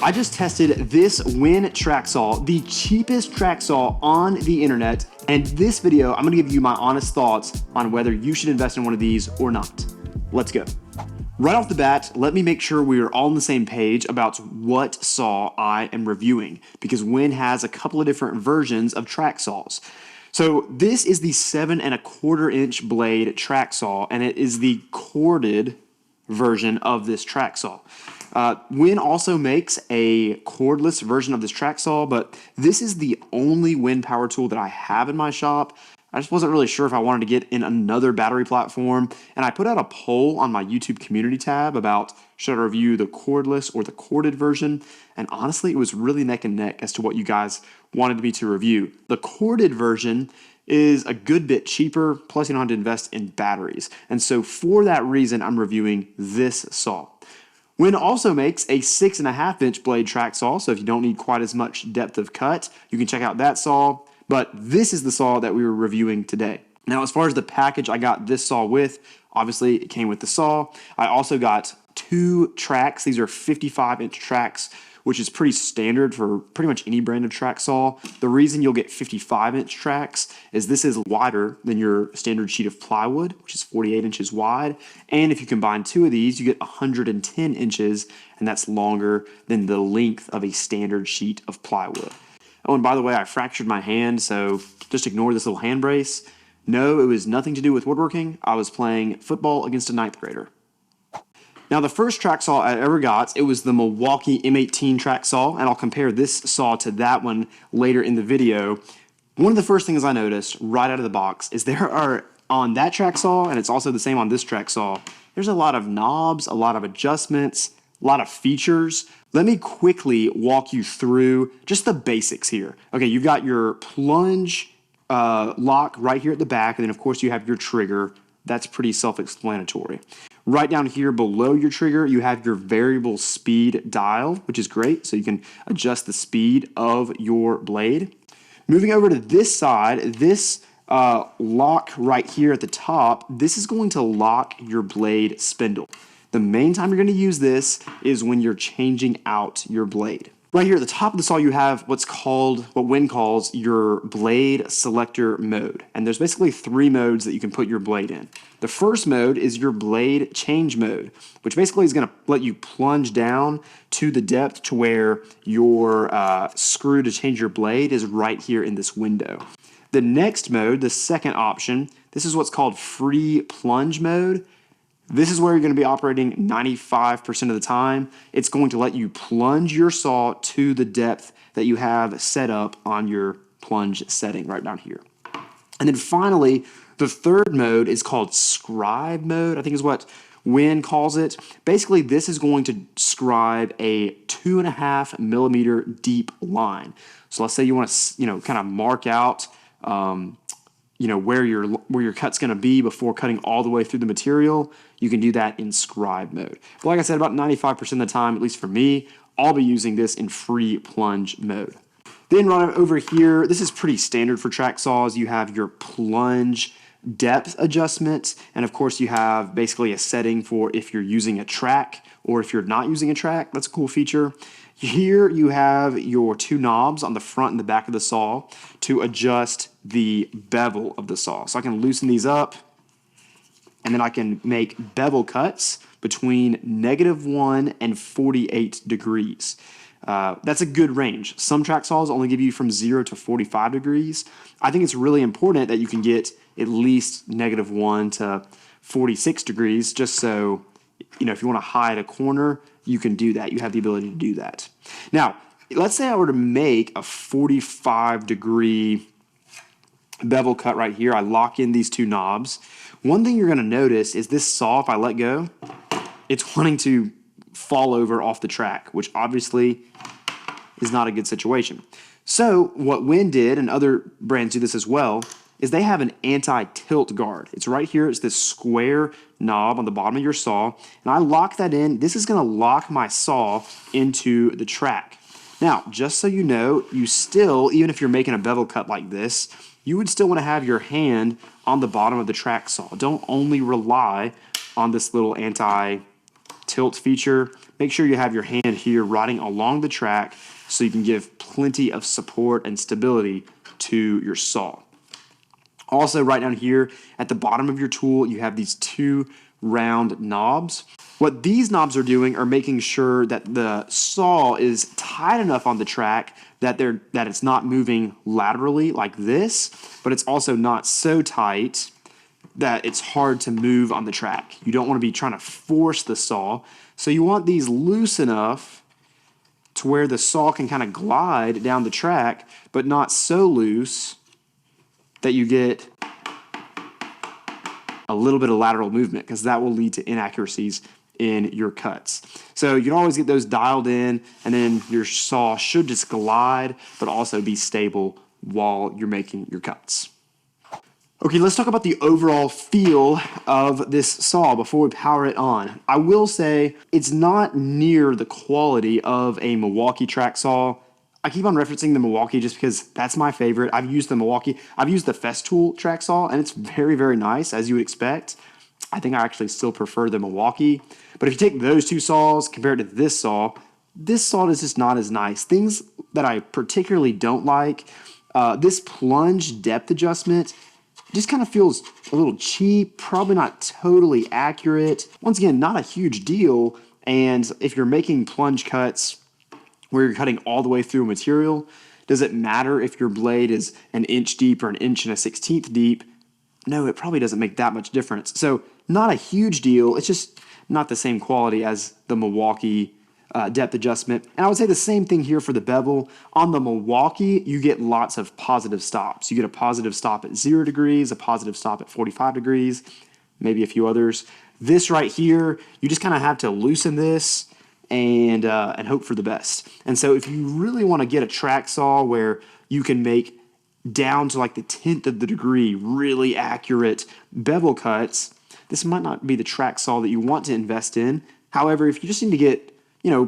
I just tested this WEN track saw, the cheapest track saw on the internet, and this video, I'm gonna give you my honest thoughts on whether you should invest in one of these or not. Let's go. Right off the bat, let me make sure we are all on the same page about what saw I am reviewing, because WEN has a couple of different versions of track saws. So this is the 7¼ inch blade track saw, and it is the corded version of this track saw. WEN also makes a cordless version of this track saw, but this is the only WEN power tool that I have in my shop. I just wasn't really sure if I wanted to get in another battery platform, and I put out a poll on my YouTube community tab about should I review the cordless or the corded version, and honestly it was really neck and neck as to what you guys wanted me to review. The corded version is a good bit cheaper, plus you don't have to invest in batteries, and so for that reason I'm reviewing this saw. WEN also makes a 6½ inch blade track saw, so if you don't need quite as much depth of cut, you can check out that saw. But this is the saw that we were reviewing today. Now, as far as the package I got this saw with, obviously it came with the saw. I also got 2 tracks. These are 55-inch tracks, which is pretty standard for pretty much any brand of track saw. The reason you'll get 55-inch tracks is this is wider than your standard sheet of plywood, which is 48 inches wide. And if you combine 2 of these, you get 110 inches, and that's longer than the length of a standard sheet of plywood. Oh, and by the way, I fractured my hand, so just ignore this little hand brace. No, it was nothing to do with woodworking. I was playing football against a 9th grader. Now, the first track saw I ever got, it was the Milwaukee M18 track saw, and I'll compare this saw to that one later in the video. One of the first things I noticed right out of the box is there are, on that track saw, and it's also the same on this track saw, there's a lot of knobs, a lot of adjustments, a lot of features. Let me quickly walk you through just the basics here. Okay, you've got your plunge lock right here at the back, and then of course you have your trigger. That's pretty self-explanatory. Right down here below your trigger, you have your variable speed dial, which is great, so you can adjust the speed of your blade. Moving over to this side, this lock right here at the top, this is going to lock your blade spindle. The main time you're going to use this is when you're changing out your blade. Right here at the top of the saw, you have what WEN calls your blade selector mode. And there's basically 3 modes that you can put your blade in. The first mode is your blade change mode, which basically is going to let you plunge down to the depth to where your screw to change your blade is right here in this window. The next mode, the second option, this is what's called free plunge mode. This is where you're going to be operating 95% of the time. It's going to let you plunge your saw to the depth that you have set up on your plunge setting right down here. And then finally, the third mode is called scribe mode, I think is what WEN calls it. Basically, this is going to scribe a 2.5 millimeter deep line. So let's say you want to, kind of mark out where your cut's going to be before cutting all the way through the material. You can do that in scribe mode. But like I said, about 95% of the time, at least for me, I'll be using this in free plunge mode. Then right over here, this is pretty standard for track saws. You have your plunge depth adjustment, and of course you have basically a setting for if you're using a track or if you're not using a track. That's a cool feature. Here you have your 2 knobs on the front and the back of the saw to adjust the bevel of the saw. So I can loosen these up, and then I can make bevel cuts between -1 and 48 degrees. That's a good range. Some track saws only give you from 0 to 45 degrees. I think it's really important that you can get at least -1 to 46 degrees, just so, if you want to hide a corner, you can do that. You have the ability to do that. Now, let's say I were to make a 45-degree bevel cut right here. I lock in these 2 knobs. One thing you're going to notice is this saw, if I let go, it's wanting to fall over off the track, which obviously is not a good situation. So what WEN did, and other brands do this as well, is they have an anti-tilt guard. It's right here. It's this square knob on the bottom of your saw, and I lock that in. This is going to lock my saw into the track. Now, just so you know, you still, even if you're making a bevel cut like this, you would still want to have your hand on the bottom of the track saw. Don't only rely on this little anti-tilt feature. make sure you have your hand here riding along the track so you can give plenty of support and stability to your saw. Also, right down here at the bottom of your tool, you have these two round knobs. What these knobs are doing are making sure that the saw is tight enough on the track that it's not moving laterally like this, but it's also not so tight that it's hard to move on the track. You don't want to be trying to force the saw. So you want these loose enough to where the saw can kind of glide down the track, but not so loose that you get a little bit of lateral movement, because that will lead to inaccuracies in your cuts. So you can always get those dialed in, and then your saw should just glide, but also be stable while you're making your cuts. Okay, let's talk about the overall feel of this saw before we power it on. I will say it's not near the quality of a Milwaukee track saw. I keep on referencing the Milwaukee just because that's my favorite. I've used the Milwaukee. I've used the Festool track saw, and it's very, very nice, as you would expect. I think I actually still prefer the Milwaukee. But if you take those two saws compared to this saw is just not as nice. Things that I particularly don't like, this plunge depth adjustment just kind of feels a little cheap, probably not totally accurate. Once again, not a huge deal. And if you're making plunge cuts where you're cutting all the way through a material, does it matter if your blade is an inch deep or an inch and a 1/16 deep? No, it probably doesn't make that much difference. So not a huge deal. It's just not the same quality as the Milwaukee depth adjustment. And I would say the same thing here for the bevel. On the Milwaukee, you get lots of positive stops. You get a positive stop at 0 degrees, a positive stop at 45 degrees, maybe a few others. This right here, you just kind of have to loosen this and hope for the best. And so if you really want to get a track saw where you can make down to like the 10th of the degree really accurate bevel cuts, this might not be the track saw that you want to invest in. However, if you just need to get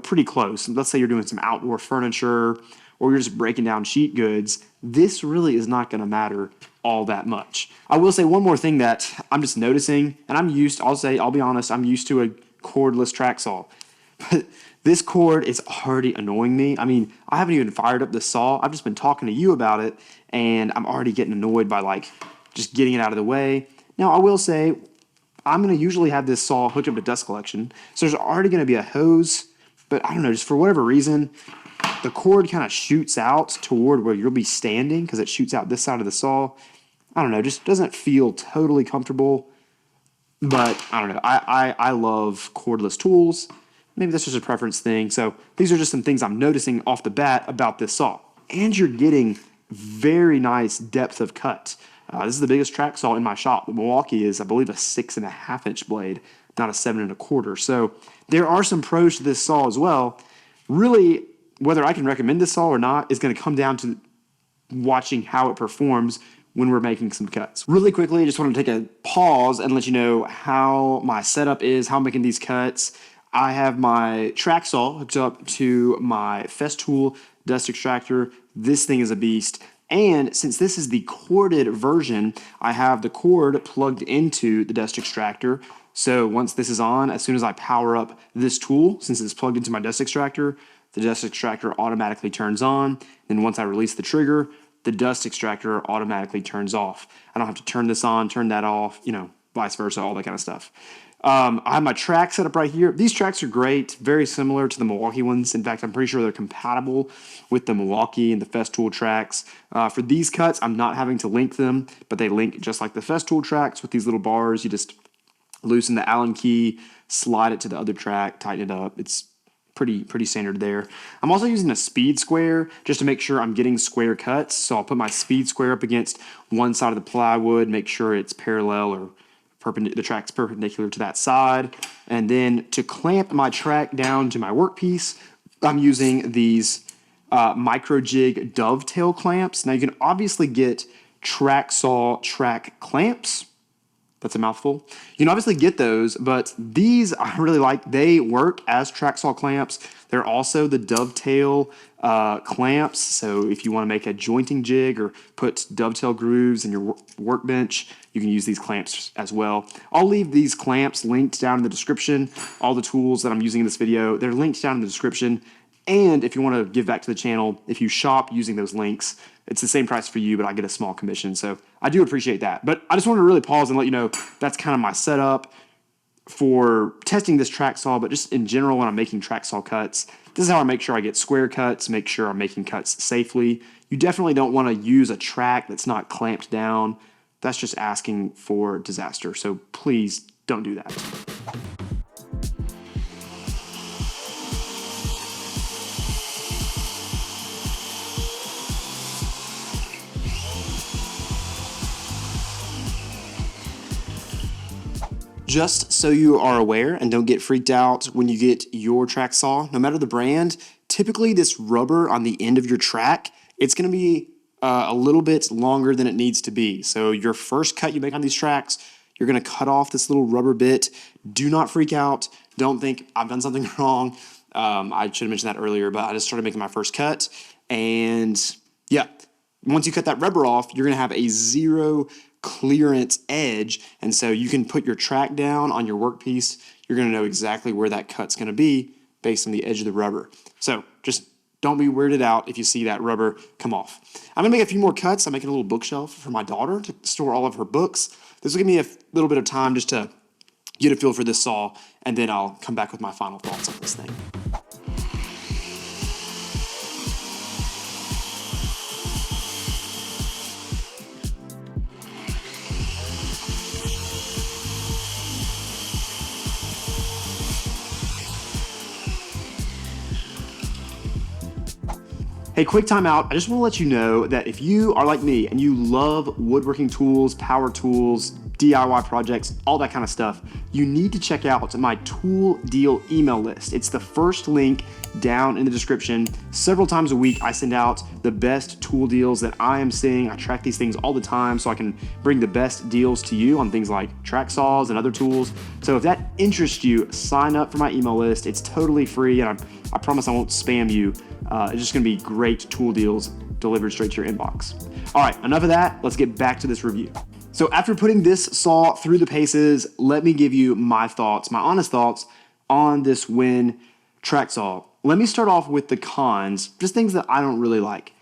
pretty close, let's say you're doing some outdoor furniture or you're just breaking down sheet goods, this really is not going to matter all that much. I will say one more thing that I'm just noticing, and I'll be honest, I'm used to a cordless track saw. But this cord is already annoying me. I mean, I haven't even fired up the saw. I've just been talking to you about it, and I'm already getting annoyed by like just getting it out of the way. Now, I will say I'm going to usually have this saw hooked up to dust collection, so there's already going to be a hose, but I don't know, just for whatever reason, the cord kind of shoots out toward where you'll be standing because it shoots out this side of the saw. I don't know, just doesn't feel totally comfortable, but I don't know. I love cordless tools. Maybe that's just a preference thing. So these are just some things I'm noticing off the bat about this saw. And you're getting very nice depth of cut. This is the biggest track saw in my shop. The Milwaukee is, I believe, a 6.5 inch blade, not a 7.25. So there are some pros to this saw as well. Really, whether I can recommend this saw or not is going to come down to watching how it performs when we're making some cuts. Really quickly, I just want to take a pause and let you know how my setup is, how I'm making these cuts. I have my track saw hooked up to my Festool dust extractor. This thing is a beast. And since this is the corded version, I have the cord plugged into the dust extractor. So once this is on, as soon as I power up this tool, since it's plugged into my dust extractor, the dust extractor automatically turns on. Then once I release the trigger, the dust extractor automatically turns off. I don't have to turn this on, turn that off, vice versa, all that kind of stuff. I have my track set up right here. These tracks are great, very similar to the Milwaukee ones. In fact, I'm pretty sure they're compatible with the Milwaukee and the Festool tracks. For these cuts, I'm not having to link them, but they link just like the Festool tracks with these little bars. You just loosen the Allen key, slide it to the other track, tighten it up. It's pretty standard there. I'm also using a speed square just to make sure I'm getting square cuts. So I'll put my speed square up against one side of the plywood, make sure it's parallel or the track's perpendicular to that side. And then to clamp my track down to my workpiece, I'm using these micro jig dovetail clamps. Now you can obviously get track saw track clamps, That's a mouthful. You can obviously get those, but these I really like. They work as track saw clamps. They're also the dovetail clamps. So if you want to make a jointing jig or put dovetail grooves in your workbench, you can use these clamps as well. I'll leave these clamps linked down in the description. All the tools that I'm using in this video, they're linked down in the description. And if you want to give back to the channel, if you shop using those links, it's the same price for you, but I get a small commission. So I do appreciate that. But I just wanted to really pause and let you know that's kind of my setup for testing this track saw, but just in general when I'm making track saw cuts. This is how I make sure I get square cuts, make sure I'm making cuts safely. You definitely don't want to use a track that's not clamped down. That's just asking for disaster. So please don't do that. Just so you are aware and don't get freaked out when you get your track saw, no matter the brand, typically this rubber on the end of your track, it's going to be a little bit longer than it needs to be. So your first cut you make on these tracks, you're going to cut off this little rubber bit. Do not freak out. Don't think I've done something wrong. I should have mentioned that earlier, but I just started making my first cut. And yeah, once you cut that rubber off, you're going to have a zero clearance edge, and so you can put your track down on your workpiece. You're going to know exactly where that cut's going to be based on the edge of the rubber. So just don't be weirded out if you see that rubber come off. I'm going to make a few more cuts. I'm making a little bookshelf for my daughter to store all of her books. This will give me a little bit of time just to get a feel for this saw, and then I'll come back with my final thoughts on this thing. Hey, quick time out. I just want to let you know that if you are like me and you love woodworking tools, power tools, DIY projects, all that kind of stuff, you need to check out my tool deal email list. It's the first link down in the description. Several times a week, I send out the best tool deals that I am seeing. I track these things all the time so I can bring the best deals to you on things like track saws and other tools. So if that interests you, sign up for my email list. It's totally free, and I promise I won't spam you. It's just going to be great tool deals delivered straight to your inbox. All right, enough of that. Let's get back to this review. So after putting this saw through the paces, let me give you my thoughts, my honest thoughts on this WEN track saw. Let me start off with the cons, just things that I don't really like.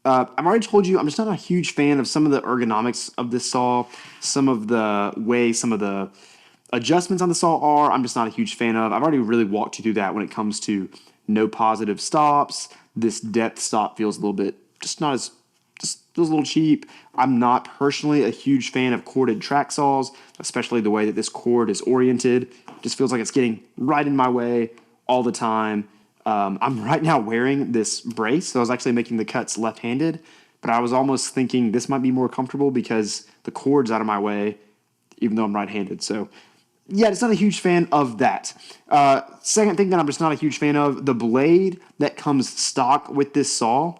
I've already told you I'm just not a huge fan of some of the ergonomics of this saw, some of the way some of the adjustments on the saw are. I'm just not a huge fan of. I've already really walked you through that when it comes to no positive stops. This depth stop feels a little bit, just feels a little cheap. I'm not personally a huge fan of corded track saws, especially the way that this cord is oriented. Just feels like it's getting right in my way all the time. I'm right now wearing this brace, so I was actually making the cuts left-handed, but I was almost thinking this might be more comfortable because the cord's out of my way, even though I'm right-handed. So yeah, it's not a huge fan of that. Second thing that I'm just not a huge fan of, the blade that comes stock with this saw,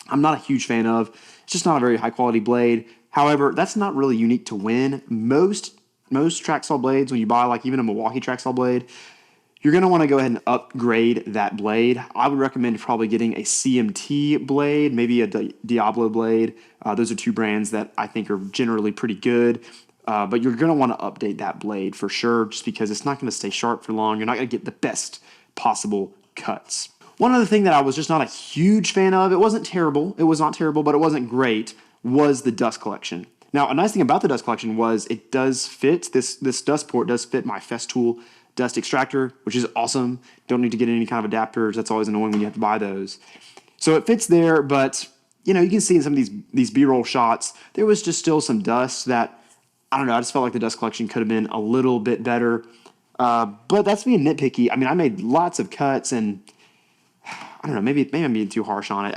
I'm not a huge fan of. It's just not a very high quality blade. However, that's not really unique to WEN. Most track saw blades, when you buy like even a Milwaukee track saw blade, you're going to want to go ahead and upgrade that blade. I would recommend probably getting a CMT blade, maybe a Diablo blade. Those are two brands that I think are generally pretty good. But you're going to want to update that blade for sure, just because it's not going to stay sharp for long. You're not going to get the best possible cuts. One other thing that I was just not a huge fan of, it wasn't terrible, it was not terrible, but it wasn't great, was the dust collection. Now, a nice thing about the dust collection was it does fit, this dust port does fit my Festool dust extractor, which is awesome. Don't need to get any kind of adapters. That's always annoying when you have to buy those. So it fits there, but you know, you can see in some of these B-roll shots, there was just still some dust that, I don't know, I just felt like the dust collection could have been a little bit better. But that's being nitpicky. I mean, I made lots of cuts, and I don't know, maybe I'm being too harsh on it.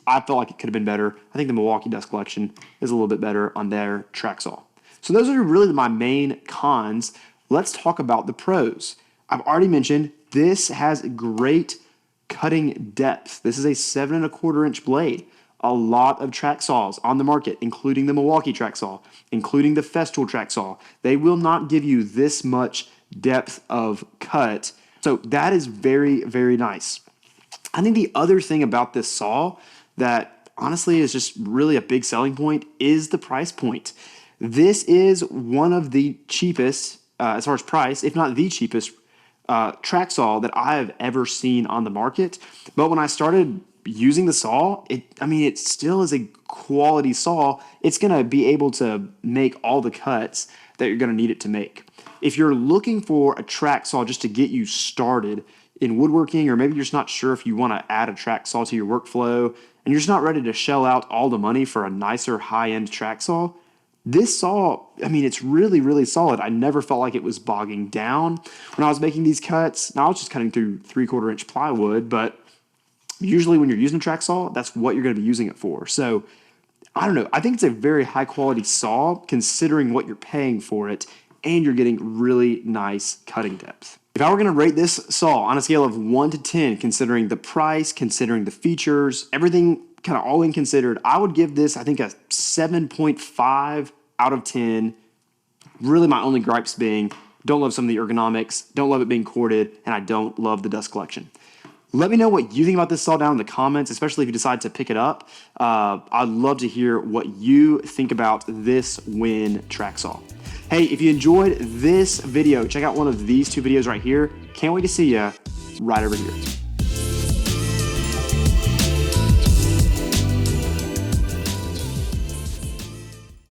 I felt like it could have been better. I think the Milwaukee dust collection is a little bit better on their track saw. So those are really my main cons. Let's talk about the pros. I've already mentioned this has great cutting depth. This is a 7 1/4 inch blade. a lot of track saws on the market, including the Milwaukee track saw, including the Festool track saw. They will not give you this much depth of cut. So that is very, very nice. I think the other thing about this saw that honestly is just really a big selling point is the price point. This is one of the cheapest, as far as price, if not the cheapest, track saw that I have ever seen on the market. But when I started using the saw, it still is a quality saw. It's going to be able to make all the cuts that you're going to need it to make. If you're looking for a track saw just to get you started in woodworking, or maybe you're just not sure if you want to add a track saw to your workflow, and you're just not ready to shell out all the money for a nicer high-end track saw, this saw, it's really, really solid. I never felt like it was bogging down when I was making these cuts. Now I was just cutting through 3/4 inch plywood, but usually when you're using a track saw, that's what you're going to be using it for. So I don't know. I think it's a very high quality saw considering what you're paying for it, and you're getting really nice cutting depth. If I were going to rate this saw on a scale of 1 to 10, considering the price, considering the features, everything kind of all in considered, I would give this, I think, a 7.5 out of 10. Really my only gripes being, don't love some of the ergonomics, don't love it being corded, and I don't love the dust collection. Let me know what you think about this saw down in the comments, especially if you decide to pick it up. I'd love to hear what you think about this WEN track saw. Hey, if you enjoyed this video, check out one of these two videos right here. Can't wait to see you right over here.